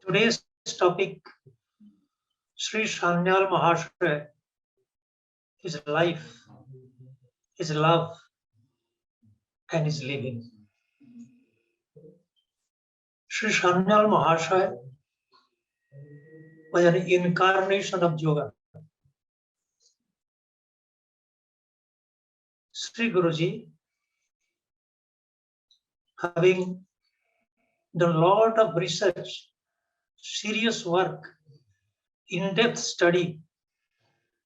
Today's topic, Sri Sanyal Mahasaya, his life, his love, and his living. Sri Sanyal Mahasaya was an incarnation of yoga. Sri Guruji, having done a lot of research, serious work, in-depth study,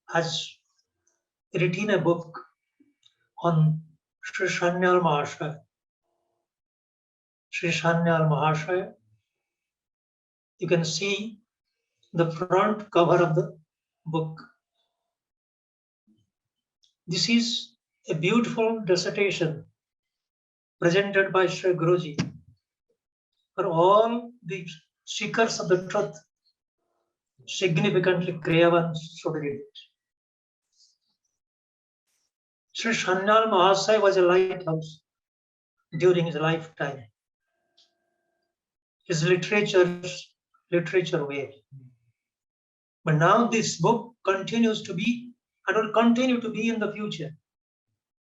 has written a book on Sri Sanyal Mahasaya. Sri Sanyal Mahasaya, you can see the front cover of the book. This is a beautiful dissertation presented by Sri Guruji for all the seekers of the truth, significantly Kriya should read it. Sri Sanyal Mahasaya was a lighthouse during his lifetime. His literature way. But now this book continues to be and will continue to be in the future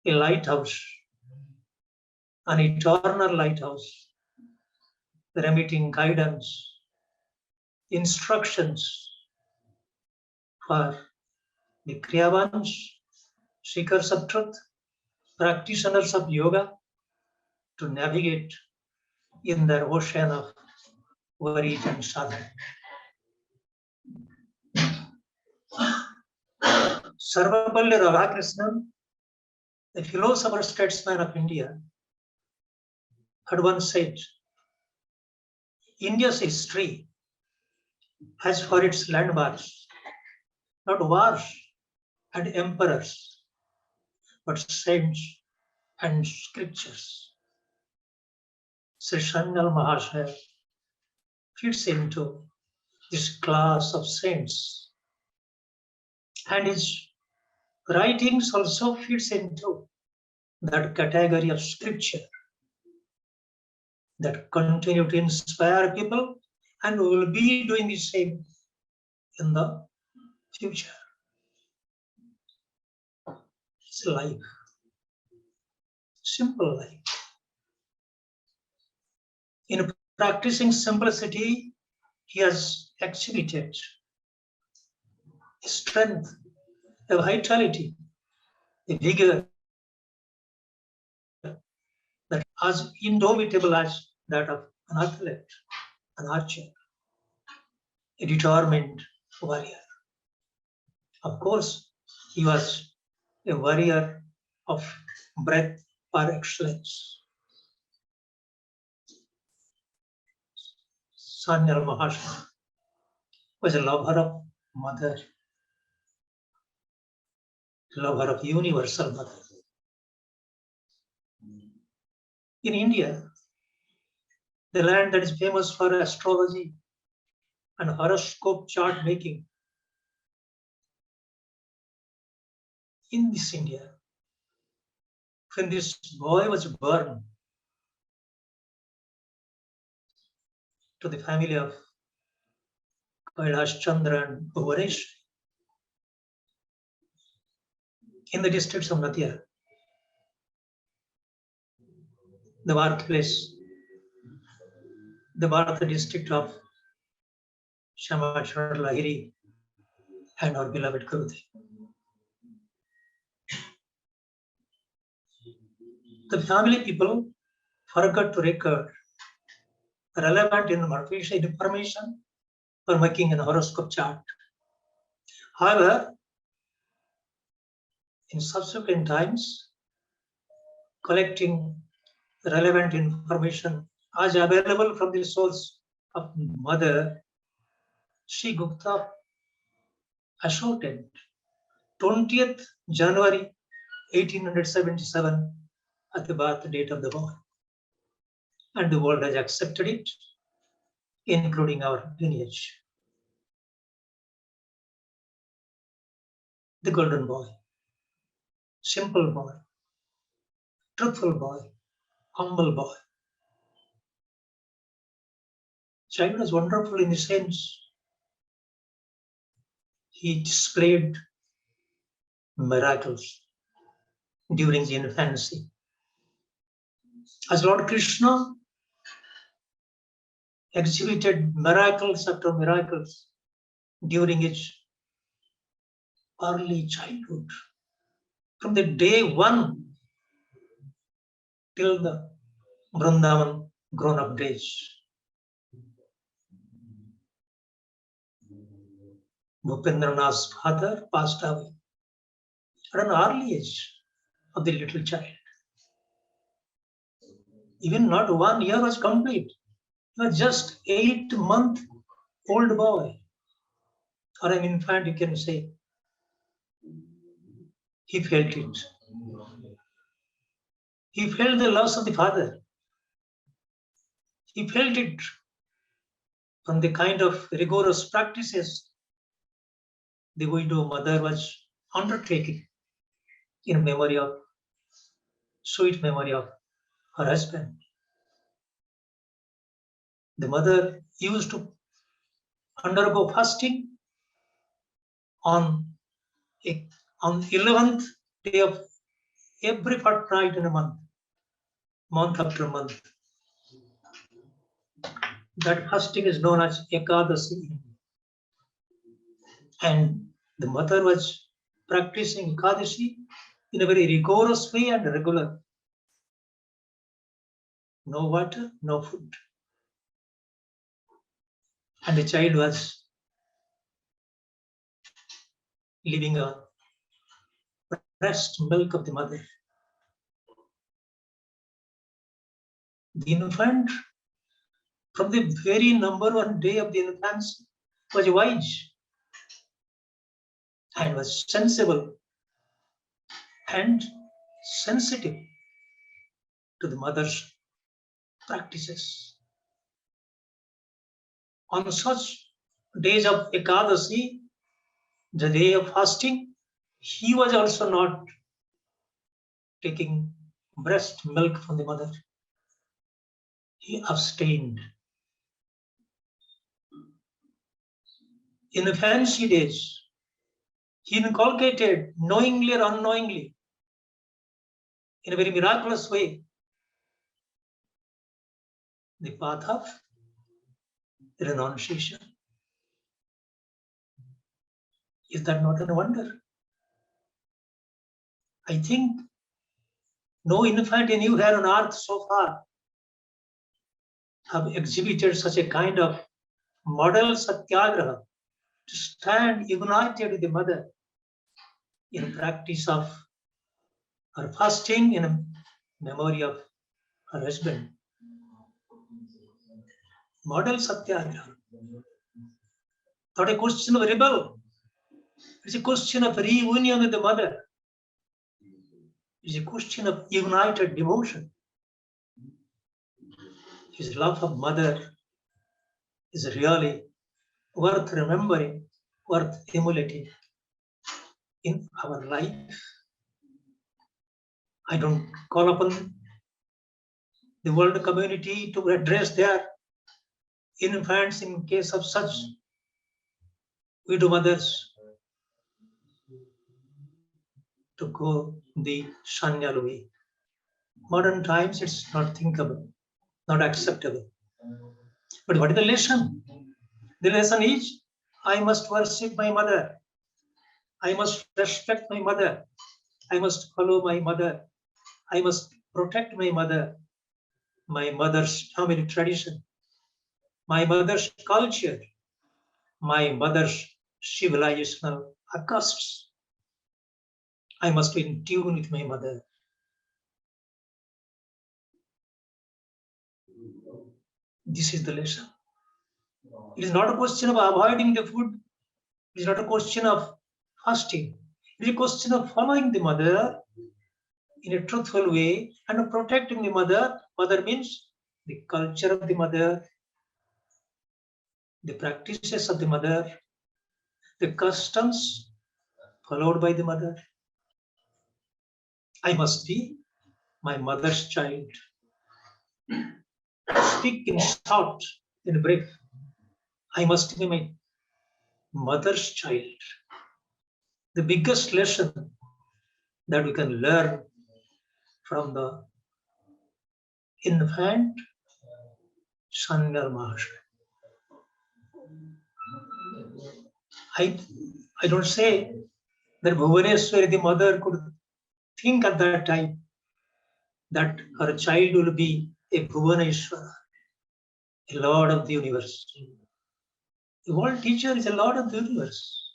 a lighthouse, an eternal lighthouse, remitting guidance, instructions for the Kriyavans, seekers of truth, practitioners of yoga to navigate in their ocean of worries and sadhana. Sarvapalli Radhakrishnan, the philosopher statesman of India, had once said, India's history has for its landmarks not wars and emperors, but saints and scriptures. Sri Sanyal Mahasaya fits into this class of saints, and his writings also fits into that category of scripture that continue to inspire people and will be doing the same in the future. It's life, simple life. In practicing simplicity, he has exhibited a strength, a vitality, a vigor that as indomitable as that of an athlete, an archer, a determined warrior. Of course, he was a warrior of breadth par excellence. Sanyal Mahasaya was a lover of mother, lover of universal mother. In India, the land that is famous for astrology and horoscope chart making, in this India, when this boy was born to the family of Kailash Chandra and Bhuvanesh in the districts of Nadia, the birthplace, the birth district of Shamachar Lahiri and our beloved Gurudev. The family people forgot to record relevant information for making an horoscope chart. However, in subsequent times, collecting relevant information as available from the source of Mother Sri Gupta asserted 20th January 1877 at the birth date of the boy. And the world has accepted it, including our lineage. The golden boy, simple boy, truthful boy, humble boy. Child was wonderful in the sense he displayed miracles during the infancy. As Lord Krishna exhibited miracles after miracles during his early childhood, from the day one till the Vrindavan grown-up days. Bhupendranath's father passed away at an early age of the little child. Even not 1 year was complete. He was just 8-month-old boy, or an infant, you can say. He felt it. He felt the loss of the father. He felt it from the kind of rigorous practices the widow mother was undertaking in memory of, sweet memory of her husband. The mother used to undergo fasting on 11th day of every fortnight in a month after month. That fasting is known as Ekadasi. And the mother was practicing Ekadasi in a very rigorous way and regular. No water, no food. And the child was living on breast milk of the mother. The infant, from the very number one day of the infancy, was wise and was sensible and sensitive to the mother's practices. On such days of Ekadasi, the day of fasting, he was also not taking breast milk from the mother. He abstained. In the fancy days, he inculcated, knowingly or unknowingly, in a very miraculous way, the path of renunciation. Is that not a wonder? I think no infant anywhere on earth so far have exhibited such a kind of model satyagraha to stand united with the mother in practice of her fasting in memory of her husband. Model satyagraha. Not a question of rebel. It's a question of reunion with the mother. It's a question of united devotion. His love of mother is really worth remembering, worth emulating in our life. I don't call upon the world community to address their infants in case of such widow mothers to go the Sanyal way. Modern times, it's not thinkable, not acceptable. But what is the lesson? The lesson is, I must worship my mother. I must respect my mother. I must follow my mother. I must protect my mother's family tradition, my mother's culture, my mother's civilizational customs. I must be in tune with my mother. This is the lesson. It is not a question of avoiding the food. It is not a question of fasting. It is a question of following the mother in a truthful way and of protecting the mother. Mother means the culture of the mother, the practices of the mother, the customs followed by the mother. I must be my mother's child. Speak in short, in brief, I must be my mother's child. The biggest lesson that we can learn from the infant Sanyal Mahasaya. I don't say that Bhuvaneswari, the mother, could think at that time that her child will be a Bhuvaneshwara, a Lord of the universe. The world teacher is a Lord of the universe.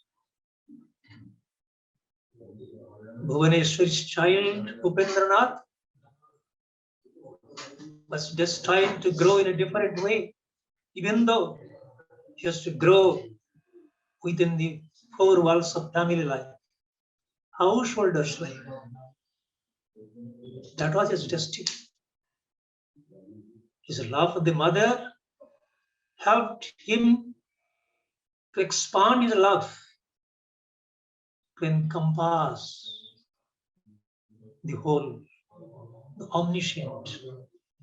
Bhuvaneshwari's child, Upendranath, was destined to grow in a different way, even though he has to grow within the four walls of family life, householder's life. That was his destiny. His love for the mother helped him to expand his love, to encompass the whole, the omniscient,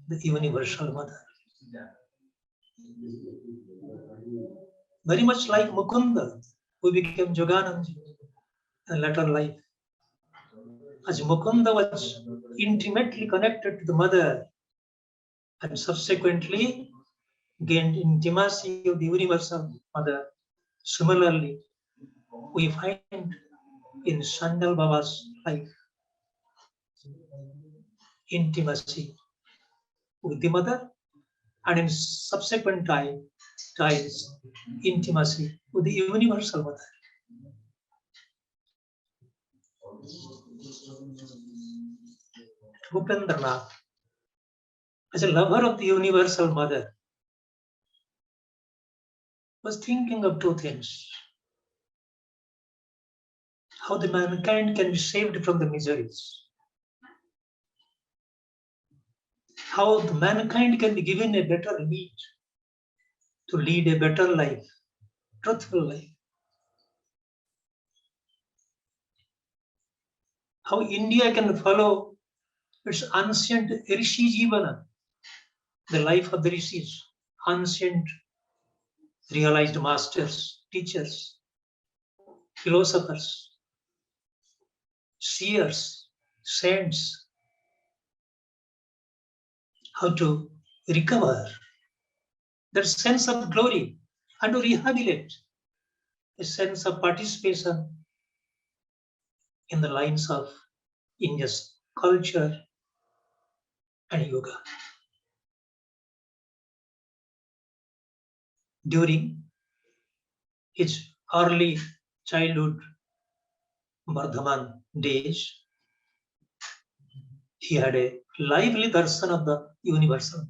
the universal mother. Very much like Mukunda, who became Jogananji in later life. As Mukunda was intimately connected to the mother and subsequently gained intimacy of the universal mother, similarly, we find in Sanyal Baba's life intimacy with the mother, and in subsequent times, intimacy with the universal mother. Upendranath, as a lover of the universal mother, was thinking of two things: how the mankind can be saved from the miseries, how the mankind can be given a better meat to lead a better life, truthful life, how India can follow its ancient Rishi Jivana, the life of the Rishis, ancient realized masters, teachers, philosophers, seers, saints, how to recover that sense of glory and to rehabilitate a sense of participation in the lines of India's culture and yoga. During his early childhood Bardhaman days, he had a lively darshan of the universal.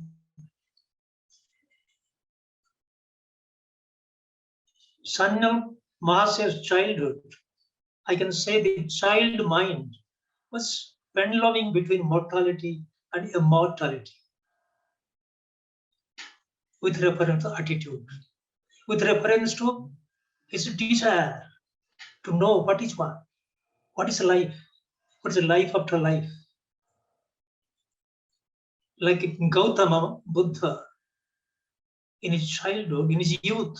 Sanyal Mahasaya's childhood, I can say the child mind was penduluming between mortality and immortality, with reference to attitude, with reference to his desire to know what is life, what is life after life. Like Gautama Buddha, in his childhood, in his youth,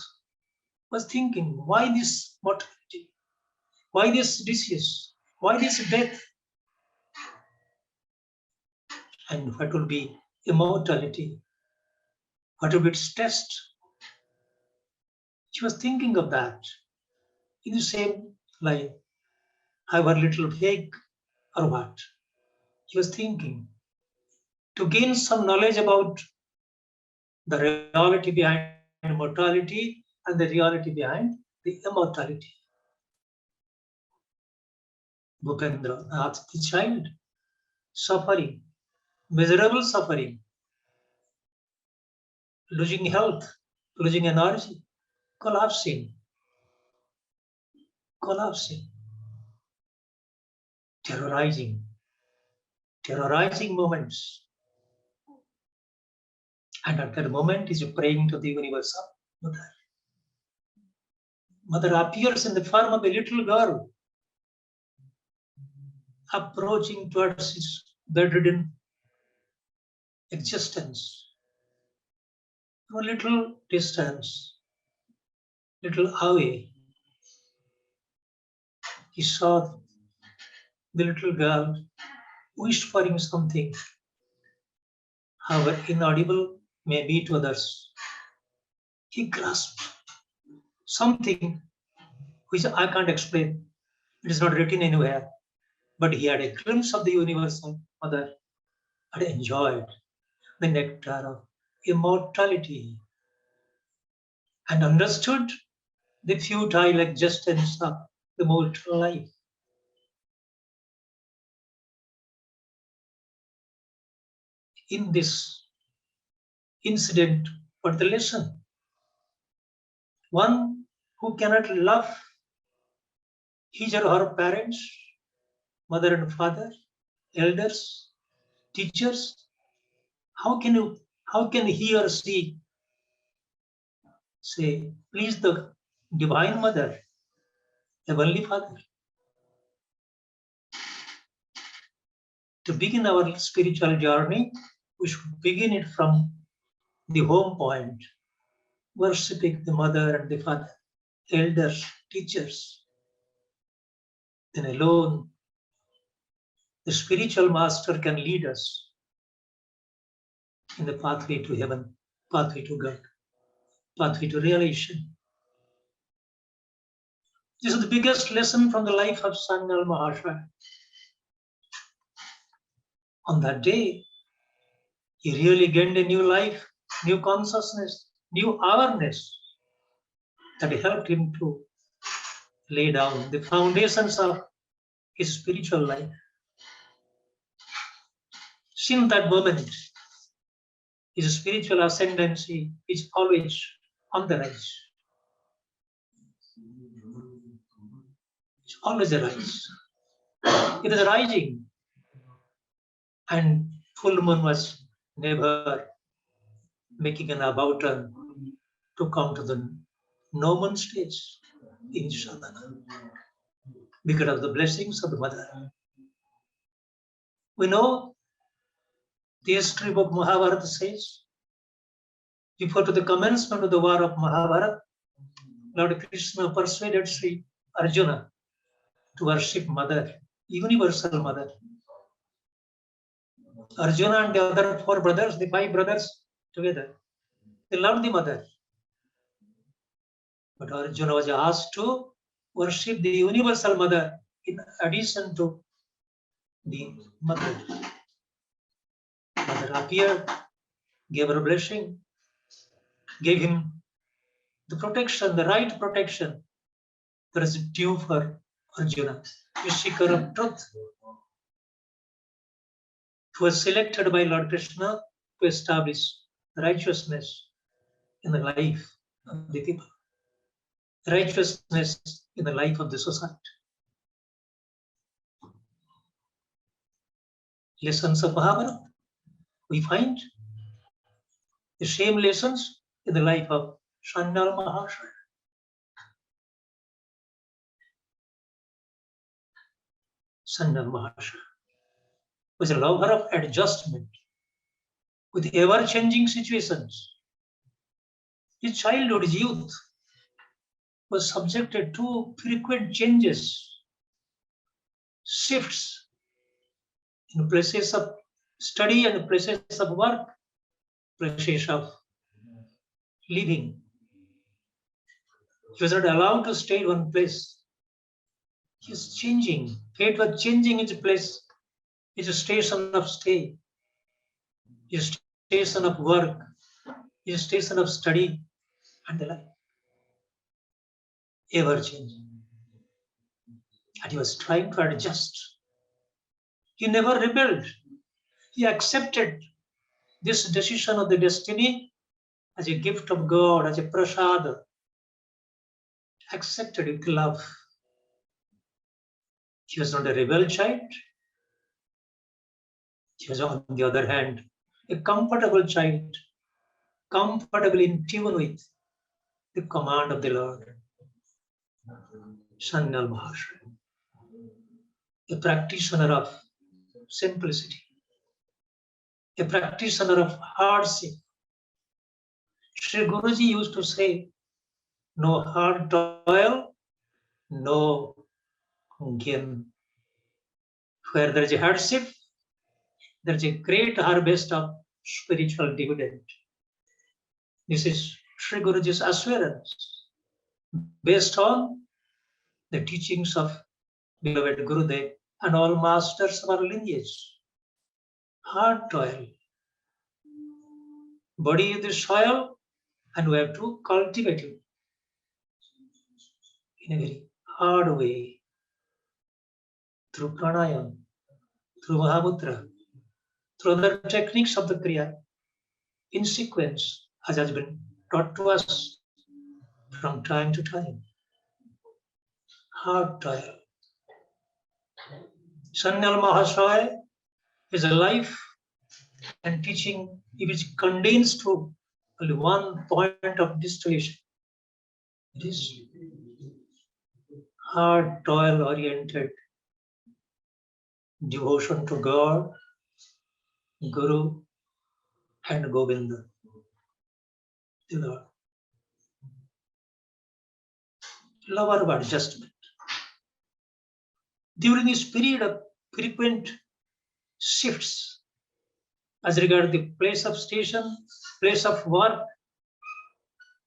was thinking, why this mortality? Why this disease? Why this death? And what will be immortality? What will be its test? He was thinking of that in the same line. I were a little vague or what? He was thinking to gain some knowledge about the reality behind mortality and the reality behind the immortality. Bhupendra asked the child, suffering, miserable suffering, losing health, losing energy, collapsing, terrorizing moments. And at that moment, he's praying to the universal mother. Mother appears in the form of a little girl, approaching towards his bedridden existence, A little distance, little away, he saw the little girl whispering something, however inaudible may be to others. He grasped something which I can't explain. It is not written anywhere. But he had a glimpse of the universal mother and enjoyed the nectar of immortality and understood the futile existence of the mortal life. In this incident, what the lesson? One who cannot love his or her parents, mother and father, elders, teachers, how can he or she say, please the Divine Mother, Heavenly Father? To begin our spiritual journey, we should begin it from the home point, worshipping the mother and the father, elders, teachers. Then alone, the spiritual master can lead us in the pathway to heaven, pathway to God, pathway to realization. This is the biggest lesson from the life of Sanyal Mahasaya. On that day, he really gained a new life, new consciousness, new awareness that helped him to lay down the foundations of his spiritual life. Since that moment, his spiritual ascendancy is always on the rise. It's always a rise. It is rising. And full moon was never making an about turn to come to the no moon stage in sadhana because of the blessings of the mother. We know the history of Mahabharata says, before to the commencement of the war of Mahabharata, Lord Krishna persuaded Sri Arjuna to worship Mother, universal Mother. Arjuna and the other four brothers, the five brothers together, they loved the Mother. But Arjuna was asked to worship the universal Mother in addition to the Mother. Mother appeared, gave her blessing, gave him the protection, the right protection that is due for Arjuna, the seeker of truth, who was selected by Lord Krishna to establish righteousness in the life of the people, righteousness in the life of the society. Lessons of Mahabharata, we find the same lessons in the life of Sanyal Mahasaya. Sanyal Mahasaya was a lover of adjustment with ever-changing situations. His childhood, his youth was subjected to frequent changes, shifts in places of study and places of work, places of living. He was not allowed to stay in one place. He was changing. Fate was changing its place, its station of stay, his station of work, his station of study, and the like. Ever changing. And he was trying to adjust. He never rebelled. He accepted this decision of the destiny as a gift of God, as a prasad. Accepted it with love. He was not a rebel child. He was, on the other hand, a comfortable child, comfortable in tune with the command of the Lord. Sanyal Mahasaya, a practitioner of simplicity, a practitioner of hardship, Sri Guruji used to say, no hard toil, no gain. Where there is a hardship, there is a great harvest of spiritual dividend. This is Sri Guruji's assurance based on the teachings of beloved Gurudev and all masters of our lineage. Hard toil. Body is the soil, and we have to cultivate it in a very hard way through pranayam, through Mahamudra, through other techniques of the Kriya, in sequence, as has been taught to us from time to time. Hard toil. Sanyal Mahasaya is a life and teaching which condensed to only one point of distillation. It is hard toil oriented devotion to God, Guru, and Govinda, the Lord. Lover of adjustment. During this period of frequent shifts as regard the place of station, place of work,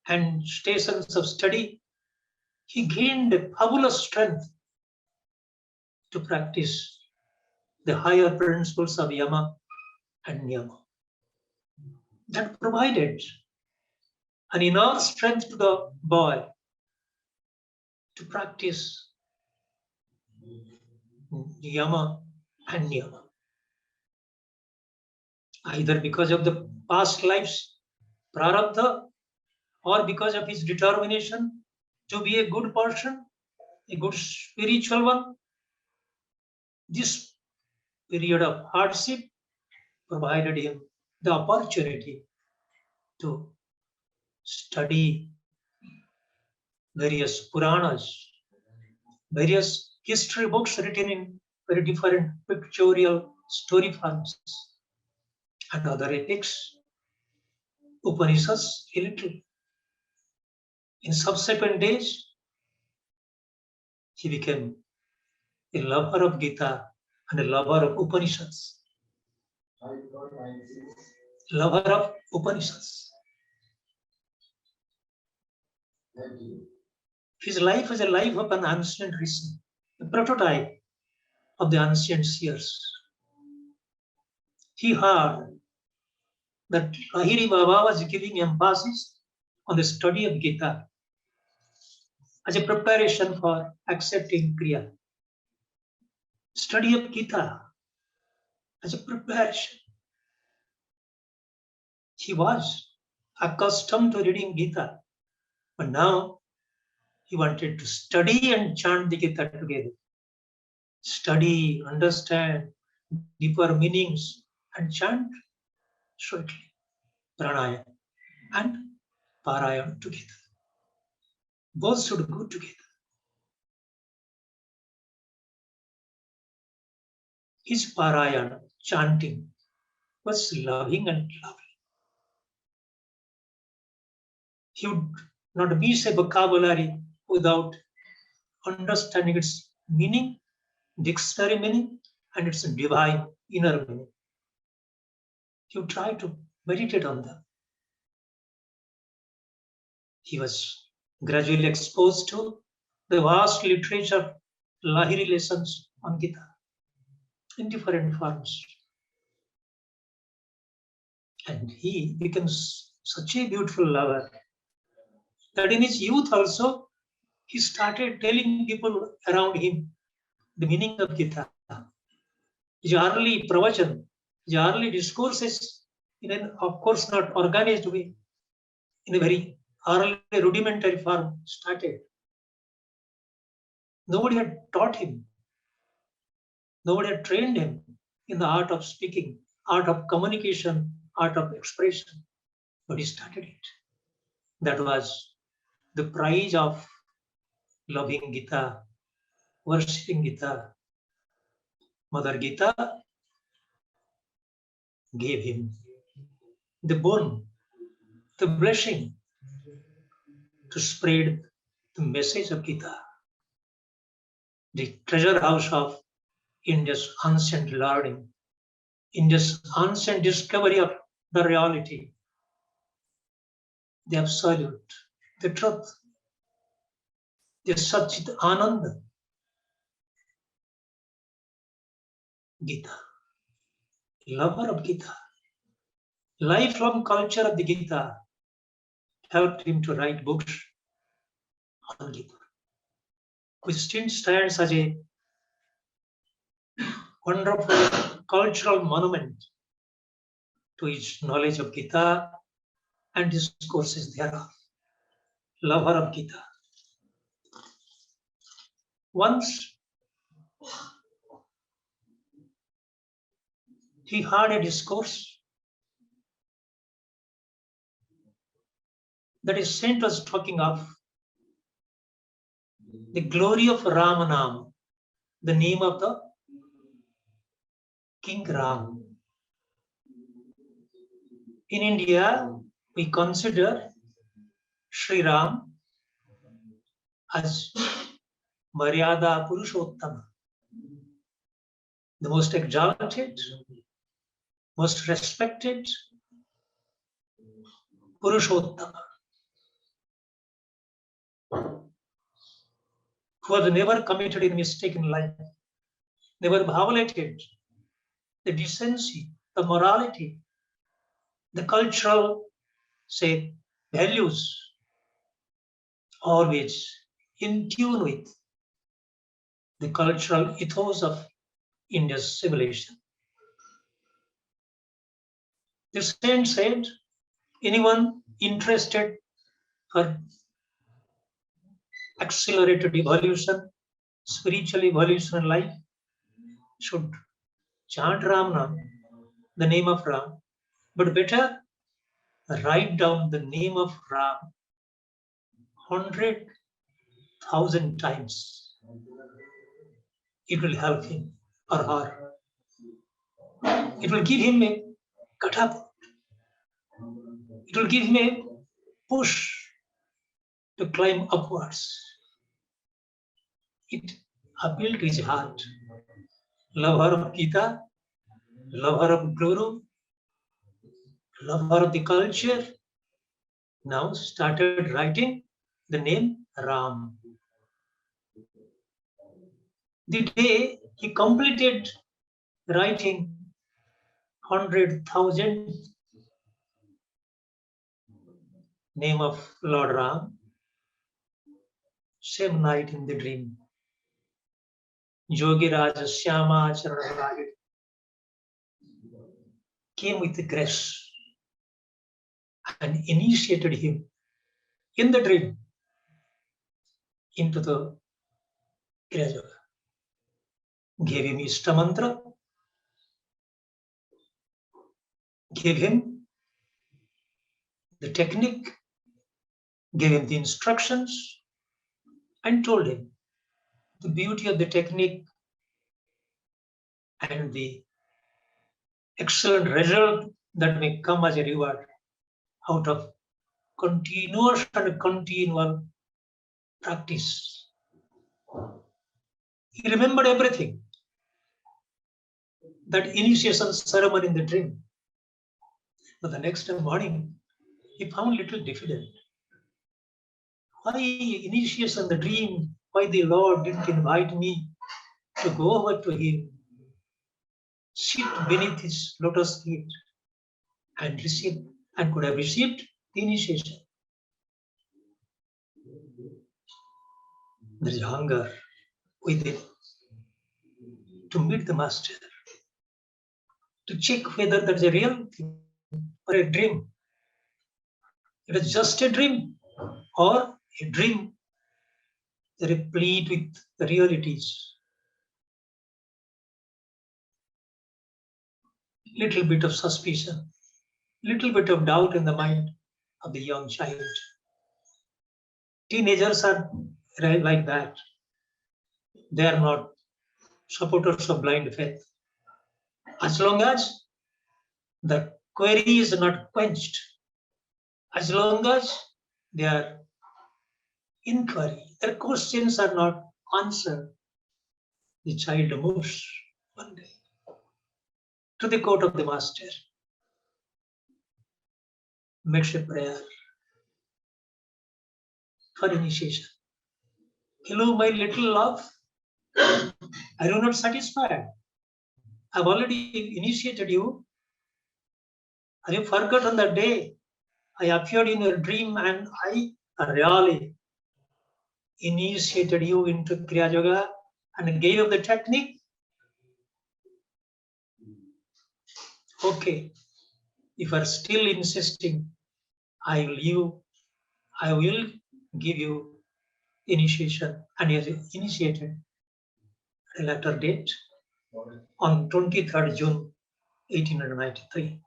and stations of study, he gained a fabulous strength to practice the higher principles of yama and niyama. That provided an inner strength to the boy to practice yama and niyama. Either because of the past lives, prarabdha, or because of his determination to be a good person, a good spiritual one. This period of hardship provided him the opportunity to study various Puranas, various history books written in very different pictorial story forms, and other epics, Upanishads, a little. In subsequent days, he became a lover of Gita and a lover of Upanishads. Lover of Upanishads. His life is a life of an ancient rishi, a prototype of the ancient seers. He heard that Lahiri Baba was giving emphasis on the study of Gita as a preparation for accepting Kriya. Study of Gita as a preparation. He was accustomed to reading Gita, but now he wanted to study and chant the Gita together. Study, understand deeper meanings, and chant sweetly. Pranayam and Parayam together. Both should go together. His Parayam, chanting, was loving and lovely. He would not miss a vocabulary without understanding its meaning, dictionary meaning, and its divine inner meaning. He would try to meditate on them. He was gradually exposed to the vast literature of Lahiri lessons on Gita in different forms. And he becomes such a beautiful lover that in his youth also, he started telling people around him the meaning of Gita. His early pravachan, his early discourses, in an, of course, not organized way, in a very early rudimentary form, started. Nobody had taught him. Nobody had trained him in the art of speaking, art of communication, art of expression. But he started it. That was the prize of loving Gita, worshipping Gita. Mother Gita gave him the boon the blessing to spread the message of Gita, the treasure house of India's ancient learning, India's ancient discovery of the reality, the absolute, the truth, the Satchit Ananda, Gita, lover of Gita, lifelong culture of the Gita helped him to write books on Gita, which still stands as a wonderful cultural monument to his knowledge of Gita and discourses thereof. Lover of Gita. Once he heard a discourse that a saint was talking of the glory of Ramanam, the name of the King Ram. In India, we consider Sri Ram as Maryada Purushottama, the most exalted, most respected Purushottama, who has never committed a mistake in life, never violated the decency, the morality, the cultural, say, values, always in tune with the cultural ethos of India's civilization. The saint said, anyone interested for accelerated evolution, spiritual evolution in life, should chant Ram Nam, the name of Ram, but better write down the name of Ram 100,000 times. It will help him or her. It will give him a catapult. It will give him a push to climb upwards. It appealed to his heart. Lover of Gita, lover of Guru, lover of the culture, now started writing the name Ram. The day he completed writing 100,000 name of Lord Ram, same night in the dream, Yogi Raja Syama Charanaraj came with the grace and initiated him in the dream into the Kriya Yoga. Gave him Ishta Mantra, gave him the technique, gave him the instructions, and told him the beauty of the technique and the excellent result that may come as a reward out of continuous and continual practice. He remembered everything. That initiation ceremony in the dream. But the next morning, he found little diffident. Why initiation, the dream? Why the Lord didn't invite me to go over to him, sit beneath his lotus feet, and receive, and could have received the initiation? There is hunger within to meet the master, to check whether that is a real thing or a dream. It is just a dream or a dream replete with the realities. Little bit of suspicion, little bit of doubt in the mind of the young child. Teenagers are like that. They are not supporters of blind faith. As long as the query is not quenched, As long as their inquiry, their questions are not answered, the child moves one day to the court of the master, makes a prayer for initiation. Hello, my little love, are you not satisfied? I've already initiated you. Have you forgotten the day I appeared in your dream and I really initiated you into Kriya Yoga and gave you the technique? Okay, if you are still insisting, I will give you initiation, and he has initiated at a later date on 23rd June 1893.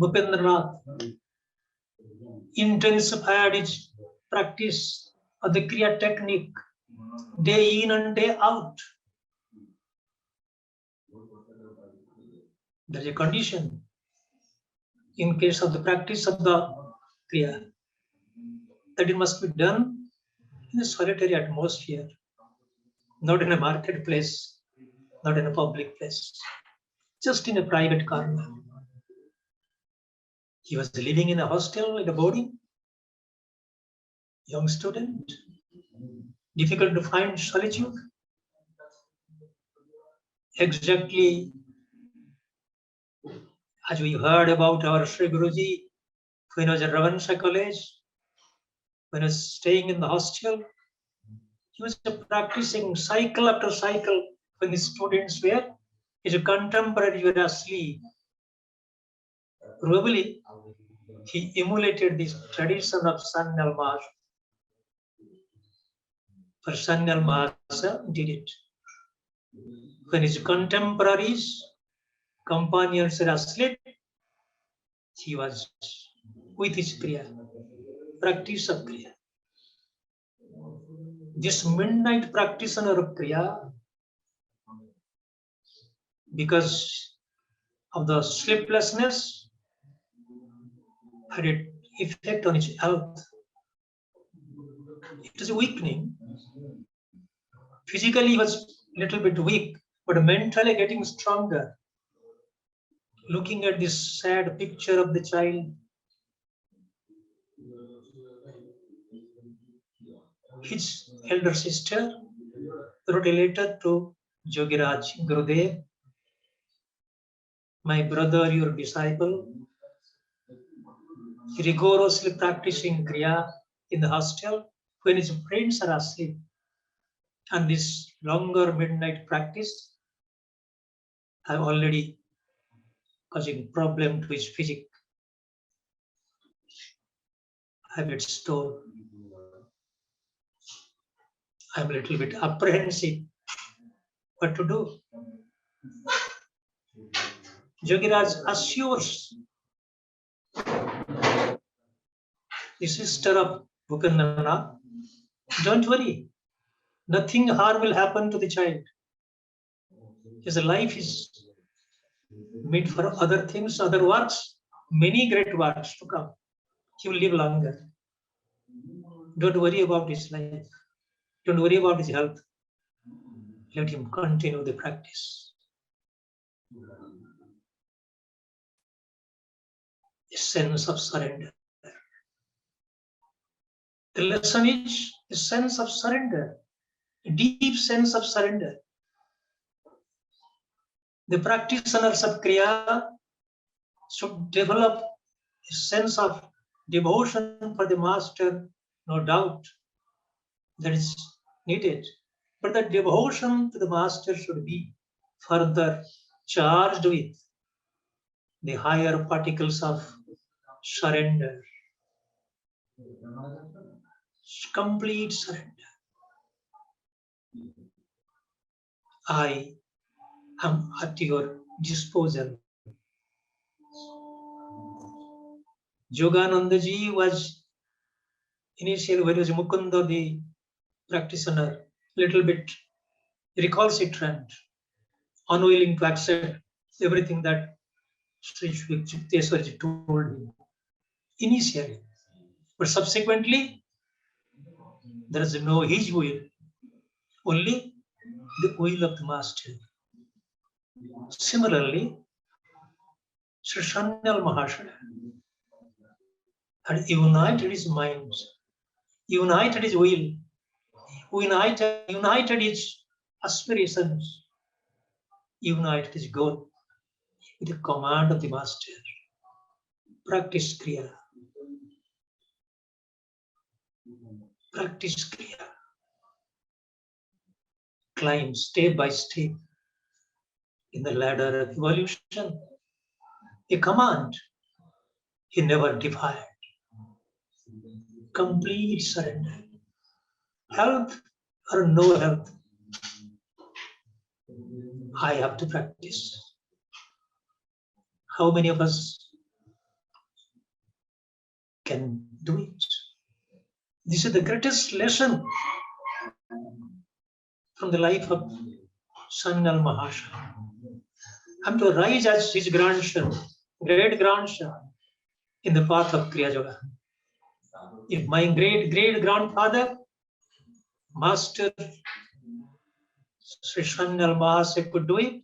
Bhupendranath intensified his practice of the Kriya technique day in and day out. There is a condition in case of the practice of the Kriya that it must be done in a solitary atmosphere, not in a marketplace, not in a public place, just in a private corner. He was living in a hostel, in a boarding, young student, difficult to find solitude. Exactly as we heard about our Sri Guruji when he was at Ravansha College, when he was staying in the hostel, he was practicing cycle after cycle when the students were, his contemporaries were asleep. Probably he emulated this tradition of Sanyal Mahasaya. For Sanyal Mahasaya did it. When his contemporaries, companions were asleep, he was with his Kriya, practice of Kriya. This midnight practitioner of Kriya, because of the sleeplessness, had an effect on his health. It was weakening. Physically, he was a little bit weak, but mentally getting stronger. Looking at this sad picture of the child, his elder sister wrote a letter to Jogiraj Gurudev, my brother, your disciple, rigorously practicing Kriya in the hostel when his friends are asleep. And this longer midnight practice have already causing problem to his physique. I'm at store. I'm a little bit apprehensive. What to do? Jogiraj assures the sister of Bhupendranath, don't worry, nothing harm will happen to the child. His life is made for other things, other works, many great works to come. He will live longer. Don't worry about his life. Don't worry about his health. Let him continue the practice. A sense of surrender. The lesson is a sense of surrender, a deep sense of surrender. The practitioners of Kriya should develop a sense of devotion for the master, no doubt, that is needed. But the devotion to the master should be further charged with the higher particles of surrender, complete surrender. I am at your disposal. Yoganandaji was initially, when he was Mukunda, the practitioner, little bit recalcitrant, unwilling to accept everything that Sri Yukteswarji told him initially, but subsequently there is no his will, only the will of the master. Similarly, Sri Sanyal Mahasaya had united his mind, united his will, united his aspirations, united his goal with the command of the master. Practice Kriya. Practice Kriya. Climb step by step in the ladder of evolution. A command he never defied. Complete surrender. Health or no health, I have to practice. How many of us can do it? This is the greatest lesson from the life of Sanyal Mahasaya. I'm to rise as his grandson, great grandson, in the path of Kriya Yoga. If my great grandfather, Master Sri Sanyal Mahasaya could do it,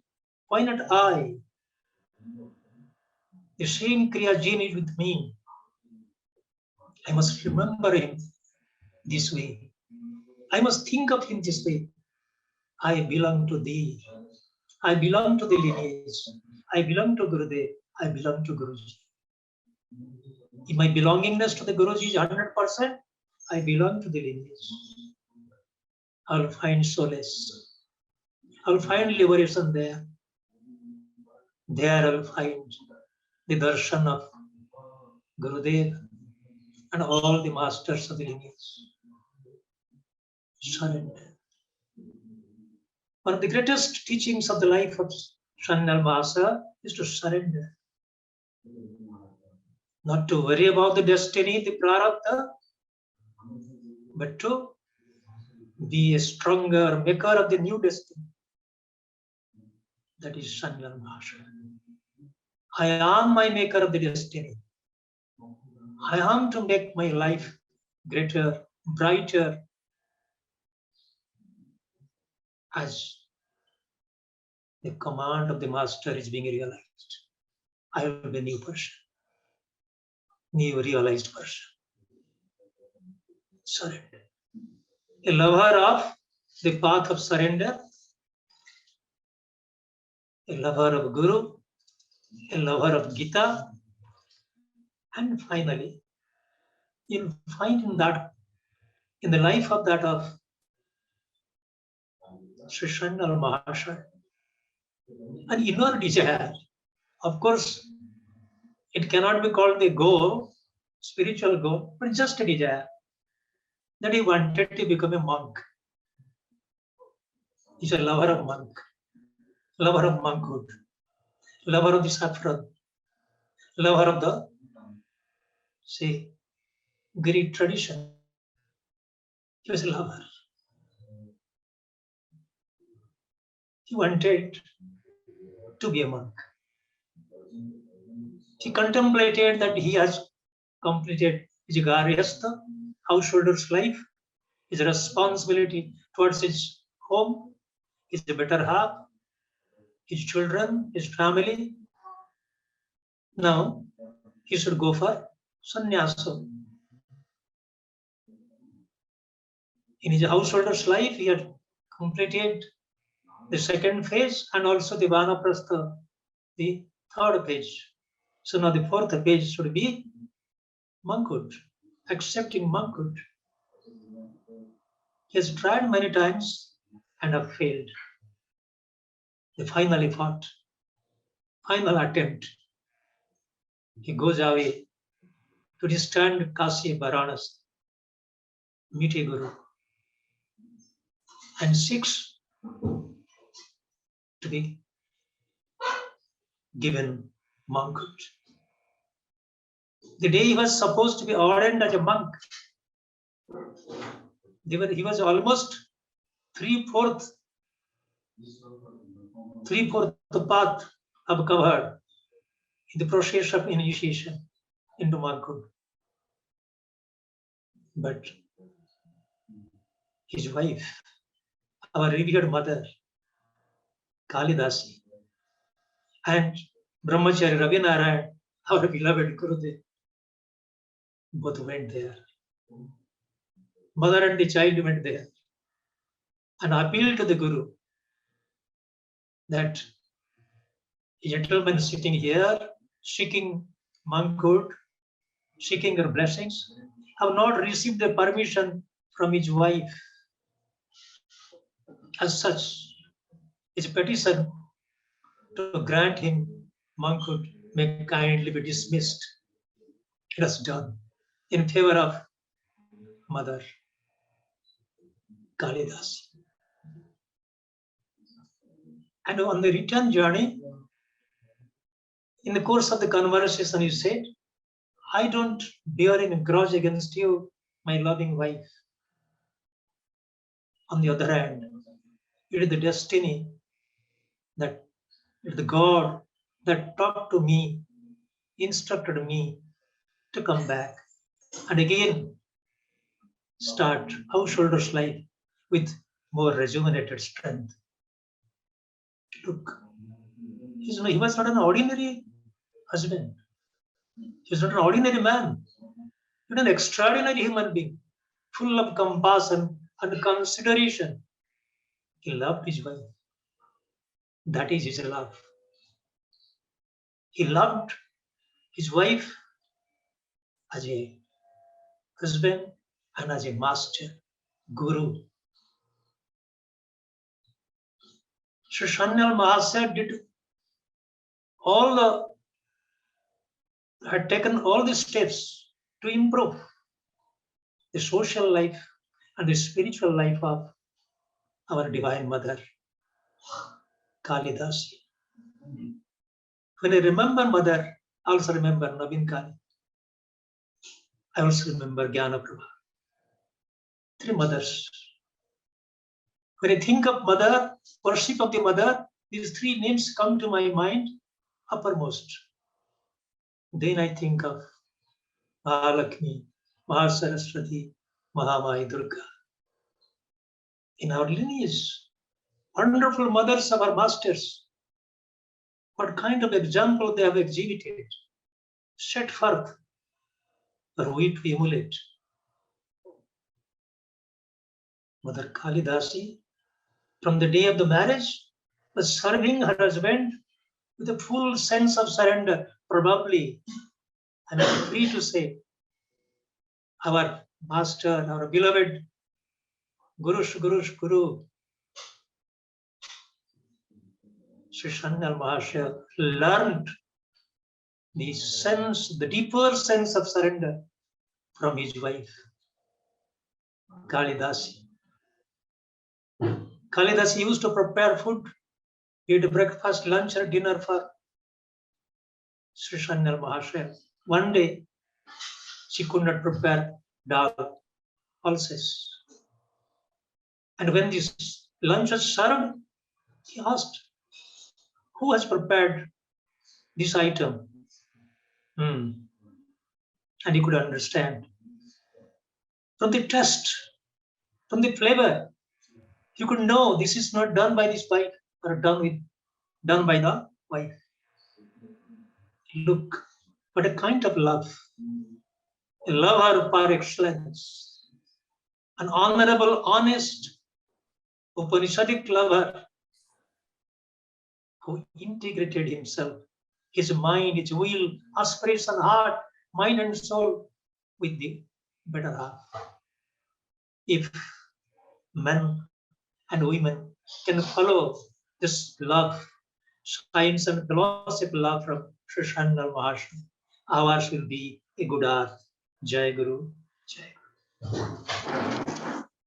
why not I? The same Kriya gene is with me. I must remember him this way. I must think of him this way. I belong to thee. I belong to the lineage. I belong to Gurudev. I belong to Guruji. If my belongingness to the Guruji is 100%, I belong to the lineage. I will find solace. I will find liberation there. There I will find the darshan of Gurudev and all the masters of the lineage. Surrender. One of the greatest teachings of the life of Sanyal Mahasaya is to surrender. Not to worry about the destiny, the prarabdha, but to be a stronger maker of the new destiny. That is Sanyal Mahasaya. I am my maker of the destiny. I am to make my life greater, brighter, as the command of the master is being realized. I will be a new person, new realized person. Surrender. A lover of the path of surrender, a lover of Guru, a lover of Gita, and finally, you'll find in that, in the life of that of Sri Sanyal Mahasaya, an inner desire. Of course, it cannot be called the goal, spiritual goal, but just a desire that he wanted to become a monk. He's a lover of monk, lover of monkhood, lover of the saffron, lover of the, say, Greek tradition. He was a lover. He wanted to be a monk. He contemplated that he has completed his Garyastha, householder's life, his responsibility towards his home, his better half, his children, his family. Now he should go for sannyasa. In his householder's life, he had completed the second phase and also the vanaprastha, the third phase. So now the fourth phase should be monkhood, accepting monkhood. He has tried many times and have failed. The final effort, final attempt, he goes away to distant Kashi Varanasi, meet a Guru, and seeks to be given monkhood. The day he was supposed to be ordained as a monk, he was almost three-fourth the path have covered. in the process of initiation into monkhood. But his wife, our revered mother, Kalidasi, and Brahmachari Ravinarayan, our beloved Gurudev, both went there. Mother and the child went there and appealed to the Guru that a gentleman sitting here, seeking monkhood, seeking her blessings, have not received the permission from his wife. As such, his petition to grant him monkhood may kindly be dismissed. It was done in favor of Mother Kalidas. And on the return journey, in the course of the conversation, he said, I don't bear any grudge against you, my loving wife. On the other hand, it is the destiny that the God that talked to me, instructed me to come back and again start householder's life with more rejuvenated strength. Look, he was not an ordinary husband. He was not an ordinary man. He was an extraordinary human being, full of compassion and consideration. He loved his wife. That is his love. He loved his wife as a husband and as a master, guru. Sri Sanyal Mahasaya had taken all the steps to improve the social life and the spiritual life of our Divine Mother, Kalidasi. When I remember Mother, I also remember Navin Kali. I also remember Jnana Prabha. Three mothers. When I think of Mother, worship of the Mother, these three names come to my mind uppermost. Then I think of Mahalakshmi, Mahasaraswati, Mahamaya Durga. In our lineage, wonderful mothers of our masters, what kind of example they have exhibited, set forth for we to emulate. Mother Kalidasi, from the day of the marriage, was serving her husband with a full sense of surrender. Probably, I am free to say, our master, our beloved Guru, Sri Sanyal Mahasaya learned the deeper sense of surrender from his wife, Kalidasi. Kalidasi used to prepare food, eat breakfast, lunch, or dinner for Sri Sanyal Mahasaya. One day, she could not prepare dal, pulses. And when this lunch was served, he asked, who has prepared this item? And he could understand. From the taste, from the flavor, you could know this is not done by this wife or done by the wife. Look, what a kind of love. A lover par excellence. An honorable, honest, Upanishadic lover who integrated himself, his mind, his will, aspiration, heart, mind and soul with the better half. If men and women can follow this love, science and philosophy love from Sri Sanyal Mahasaya, ours will be a good art. Jai Guru, Jai Guru.